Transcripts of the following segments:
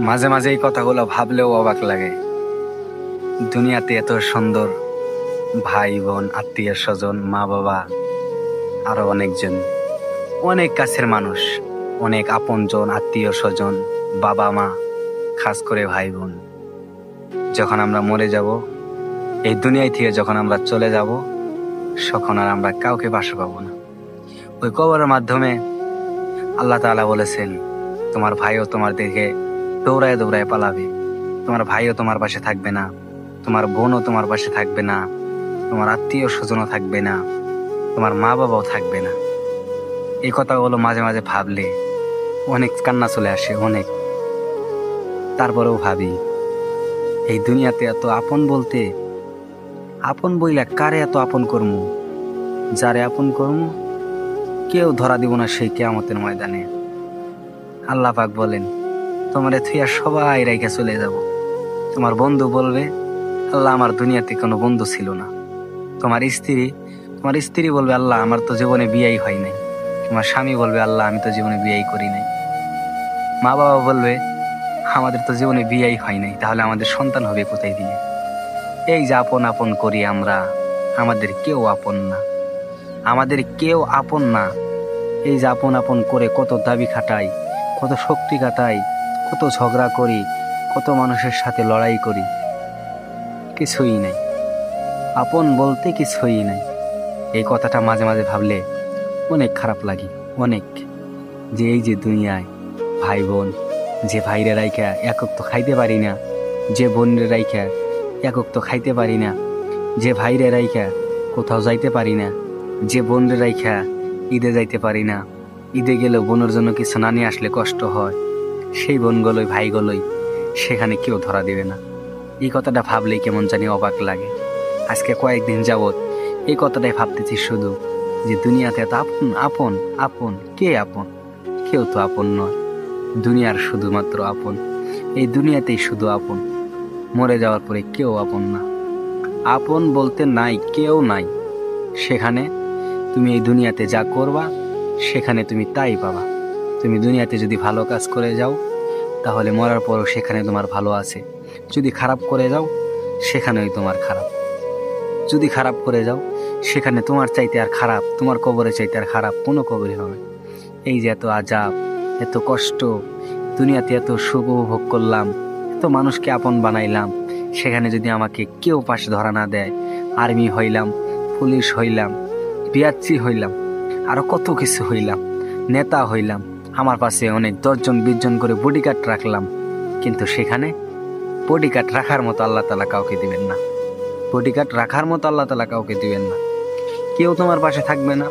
মাঝে মাঝে এই কথাগুলো ভাবলেও অবাক লাগে। দুনিয়াতে এত সুন্দর ভাই বোন, আত্মীয় স্বজন, মা বাবা, আরো অনেকজন, অনেক কাছের মানুষ, অনেক আপনজন, আত্মীয় স্বজন, বাবা মা, খাস করে ভাই বোন। যখন আমরা মরে যাব, এই দুনিয়ায় থেকে যখন আমরা চলে যাব, তখন আর আমরা কাউকে পাশে পাবো না। ওই কবরের মাধ্যমে আল্লাহ তাআলা বলেছেন, তোমার ভাইও তোমার দিকে দৌড়ায় দৌড়ায় পালাবে, তোমার ভাইও তোমার পাশে থাকবে না, তোমার বোনও তোমার পাশে থাকবে না, তোমার আত্মীয় স্বজনও থাকবে না, তোমার মা বাবাও থাকবে না। এই কথাগুলো মাঝে মাঝে ভাবলে অনেক কান্না চলে আসে, অনেক। তারপরেও ভাবি, এই দুনিয়াতে এত আপন বলতে, আপন বইলা কারে এত আপন করমু? যারে আপন করমু কেউ ধরা দিব না সেই কিয়ামতের ময়দানে। আল্লাহ পাক বলেন, তোমারে থুইয়া সবাই রাইখা চলে যাব। তোমার বন্ধু বলবে, আল্লাহ আমার দুনিয়াতে কোনো বন্ধু ছিল না। তোমার স্ত্রী বলবে, আল্লাহ আমার তো জীবনে বিয়েই হয় নাই। তোমার স্বামী বলবে, আল্লাহ আমি তো জীবনে বিয়েই করি নাই। মা বাবা বলবে, আমাদের তো জীবনে বিয়েই হয় নাই, তাহলে আমাদের সন্তান হবে কোথায় দিয়ে? এই যে আপন আপন করি আমরা, আমাদের কেউ আপন না, আমাদের কেউ আপন না। এই যে আপন আপন করে কত দাবি খাটাই, কত শক্তি খাটাই, কত ঝগড়া করি, কত মানুষের সাথে লড়াই করি, কিছুই নাই। আপন বলতে কিছুই নাই। এই কথাটা মাঝে মাঝে ভাবলে অনেক খারাপ লাগে, অনেক। যে এই যে দুনিয়ায় ভাই বোন, যে ভাইরে রাইখা একক তো খাইতে পারি না, যে বোনরে রাইখা একক তো খাইতে পারি না, যে ভাইরে রাইখা কোথাও যাইতে পারি না, যে বোনরে রাইখা ঈদে যাইতে পারি না, ঈদে গেলেও বোনের জন্য কিছু না নিয়ে আসলে কষ্ট হয়, সেই বোনগুলোই ভাইগুলোই সেখানে কেউ ধরা দেবে না। এই কথাটা ভাবলেই কেমন জানি অবাক লাগে। আজকে কয়েকদিন যাবৎ এই কথাটাই ভাবতেছি শুধু, যে দুনিয়াতে এত আপন আপন আপন, কে আপন? কেউ তো আপন নয়। দুনিয়ার শুধুমাত্র আপন, এই দুনিয়াতেই শুধু আপন। মরে যাওয়ার পরে কেউ আপন না। আপন বলতে নাই, কেউ নাই। সেখানে তুমি এই দুনিয়াতে যা করবা, সেখানে তুমি তাই পাবা। তুমি দুনিয়াতে যদি ভালো কাজ করে যাও, তাহলে মরার পরও সেখানে তোমার ভালো আছে। যদি খারাপ করে যাও, সেখানেই তোমার খারাপ। যদি খারাপ করে যাও, সেখানে তোমার চাইতে আর খারাপ, তোমার কবরে চাইতে আর খারাপ কোনো কবরই হবে। এই যে এত আজাব, এত কষ্ট, দুনিয়াতে এত সুখ উপভোগ করলাম, এত মানুষকে আপন বানাইলাম, সেখানে যদি আমাকে কেউ পাশে ধরা না দেয়, আর্মি হইলাম, পুলিশ হইলাম, বিআরসি হইলাম, আরো কত কিছু হইলাম, নেতা হইলাম, আমার পাশে অনেক 10 জন 20 জন করে বডিগার্ড রাখলাম, কিন্তু সেখানে বডিগার্ড রাখার মতো আল্লাহ তাআলা কাউকে দিবেন না। বডিগার্ড রাখার মতো আল্লাহ তাআলা কাউকে দিবেন না। কেউ তোমার পাশে থাকবে না।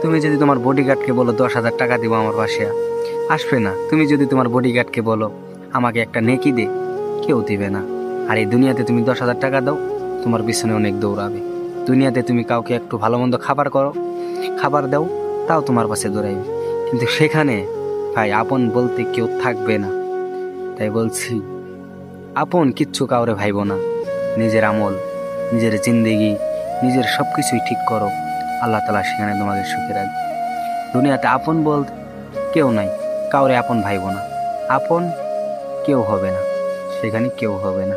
তুমি যদি তোমার বডিগার্ডকে বলো 10,000 টাকা দিব আমার পাশে, আসবে না। তুমি যদি তোমার বডিগার্ডকে বলো আমাকে একটা নেকি দে, কেউ দিবে না। আর এই দুনিয়াতে তুমি 10,000 টাকা দাও, তোমার পিছনে অনেক দৌড়াবে। দুনিয়াতে তুমি কাউকে একটু ভালো মন্দ খাবার দাও, তাও তোমার পাশে দৌড়াইবে। কিন্তু সেখানে ভাই আপন বলতে কেউ থাকবে না। তাই বলছি, আপন কিচ্ছু কাউরে ভাইবো না। নিজের আমল, নিজের জিন্দেগি, নিজের সবকিছুই ঠিক করো, আল্লাহ তাআলা সেখানে তোমাকে সুখে রাখবে। দুনিয়াতে আপন বলতে কেউ নাই, কাউরে আপন ভাইবো না। আপন কেউ হবে না, সেখানে কেউ হবে না।